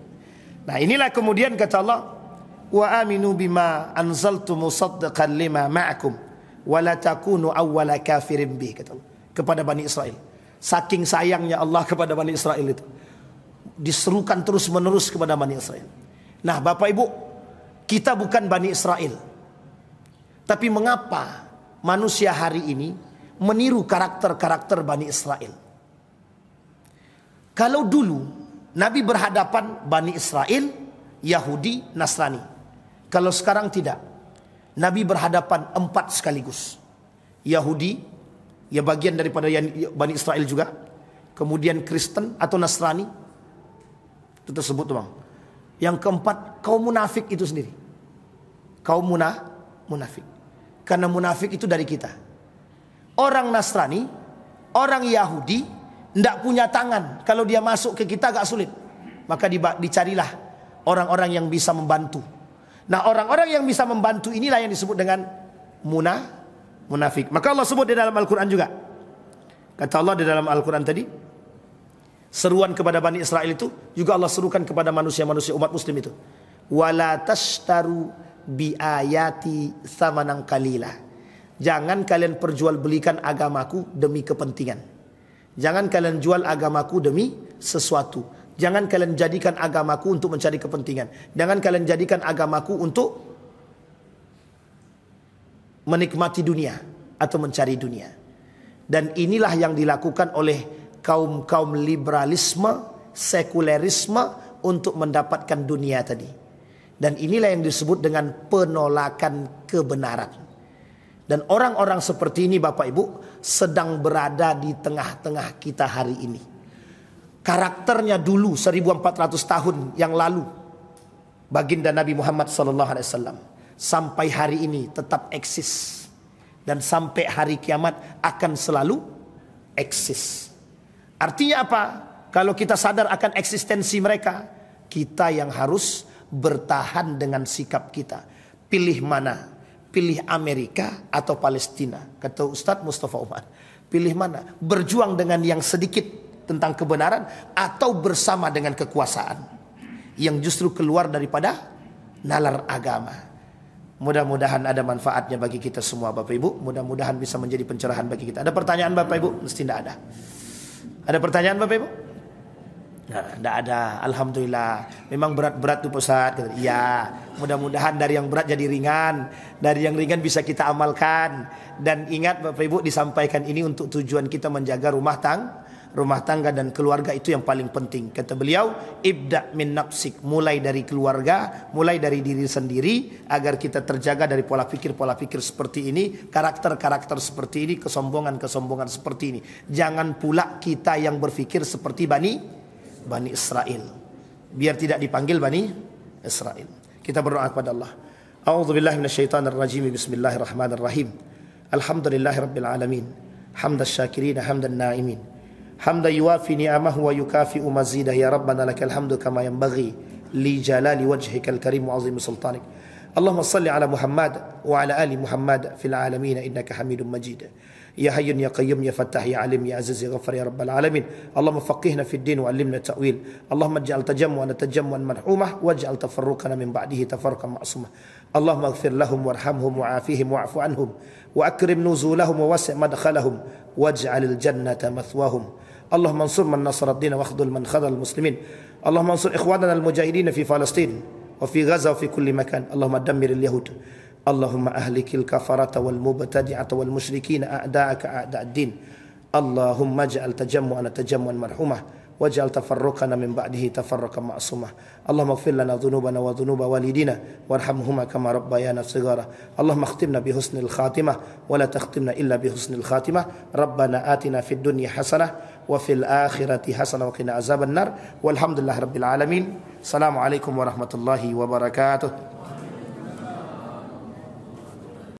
Nah inilah kemudian kata Allah, wa aminu bima anzaltu musaddiqan lima ma'akum wa la takunu awwala kafirin bih, kata Allah kepada Bani Israel. Saking sayangnya Allah kepada Bani Israel itu, diserukan terus menerus kepada Bani Israel. Nah Bapak Ibu, kita bukan Bani Israel. Tapi mengapa manusia hari ini meniru karakter-karakter Bani Israel? Kalau dulu Nabi berhadapan Bani Israel, Yahudi, Nasrani. Kalau sekarang tidak. Nabi berhadapan 4 sekaligus. Yahudi, ya bagian daripada Bani Israel juga. Kemudian Kristen atau Nasrani. Itu tersebut Bang. Yang keempat, kaum munafik itu sendiri. Kaum munafik. Karena munafik itu dari kita. Orang Nasrani, orang Yahudi tidak punya tangan. Kalau dia masuk ke kita agak sulit. Maka dicarilah orang-orang yang bisa membantu. Nah orang-orang yang bisa membantu inilah yang disebut dengan munafik. Maka Allah sebut di dalam Al-Quran juga. Kata Allah di dalam Al-Quran tadi, seruan kepada Bani Israel itu juga Allah serukan kepada manusia-manusia umat muslim itu. Wala tashtaru bi ayati samanan qalila. Jangan kalian perjualbelikan agamaku demi kepentingan. Jangan kalian jual agamaku demi sesuatu. Jangan kalian jadikan agamaku untuk mencari kepentingan. Jangan kalian jadikan agamaku untuk menikmati dunia atau mencari dunia. Dan inilah yang dilakukan oleh kaum liberalisme, sekulerisme untuk mendapatkan dunia tadi. Dan inilah yang disebut dengan penolakan kebenaran. Dan orang-orang seperti ini Bapak Ibu sedang berada di tengah-tengah kita hari ini. Karakternya dulu 1400 tahun yang lalu, baginda Nabi Muhammad SAW, sampai hari ini tetap eksis. Dan sampai hari kiamat akan selalu eksis. Artinya apa? Kalau kita sadar akan eksistensi mereka, kita yang harus bertahan dengan sikap kita. Pilih mana? Pilih Amerika atau Palestina? Kata Ustadz Mustafa Umar. Pilih mana? Berjuang dengan yang sedikit tentang kebenaran atau bersama dengan kekuasaan yang justru keluar daripada nalar agama. Mudah-mudahan ada manfaatnya bagi kita semua Bapak Ibu. Mudah-mudahan bisa menjadi pencerahan bagi kita. Ada pertanyaan Bapak Ibu? Mesti tidak ada. Ada pertanyaan Bapak Ibu? Nah, tidak ada. Alhamdulillah. Memang berat-berat tuh Ustaz. Iya. Mudah-mudahan dari yang berat jadi ringan. Dari yang ringan bisa kita amalkan. Dan ingat Bapak Ibu, disampaikan ini untuk tujuan kita menjaga rumah tangga dan keluarga, itu yang paling penting. Kata beliau, ibda min nafsik, mulai dari keluarga, mulai dari diri sendiri, agar kita terjaga dari pola pikir seperti ini, karakter seperti ini, kesombongan seperti ini. Jangan pula kita yang berpikir seperti Bani Israel, biar tidak dipanggil Bani Israel. Kita berdoa kepada Allah. A'udzubillahi minasyaitonirrajim. Bismillahirrahmanirrahim. Alhamdulillahirabbil alamin. Hamdas syakirin, hamdan naimin. Hamda yuwafi ni'amahu wa yukafi'u mazidah. Ya Rabbana lakal hamdu kama yanbaghi li jalali wajhikal karim wa azimi sultanik. Allahumma salli ala Muhammad wa ala ali Muhammad fil alamin innaka Hamidum Majid. Ya Hayyun ya Qayyum ya Fattah ya Alim ya Aziz ya Ghaffar ya Rabbal Alamin. Allahumma faqihna fid din wa 'allimna ta'wil. Allahumma ij'al tajammu'ana tajammu'an marhumah waj'al tafarruqana min ba'dihi tafarruqan ma'sumah. Allahumma ighfir lahum warhamhum wa'afihim wa'fu anhum wa akrim nuzulahum wa wasi' madkhalahum waj'alil jannata mathwahum. Allahumma ansur man nasara ad-din wa akhdhul man khadhal muslimin. Allahumma ansur ikhwanana al-mujahidin fi Palestin wa fi Gaza wa fi kulli makan. Allahumma dammiril yahud. Allahumma ahlikil kafarata wal mubtadi'ata wal musyrikin a'da'aka a'da'ad din. Allahumma ij'al tajammu'ana tajammu'an marhumah waj'al tafarruqana min ba'dihi tafarruqan ma'sumah. Allahumma ighfir lana dhunubana wa dhunuba walidina warhamhuma kama rabbayana shighara. Allahumma akhtimna bi husnil khatimah wa la takhtimna illa bi husnil khatimah. Rabbana atina fid dunya hasanah wa fil akhirati hasanah wa qina azabannar. Walhamdulillahirabbil alamin. Assalamualaikum warahmatullahi wabarakatuh.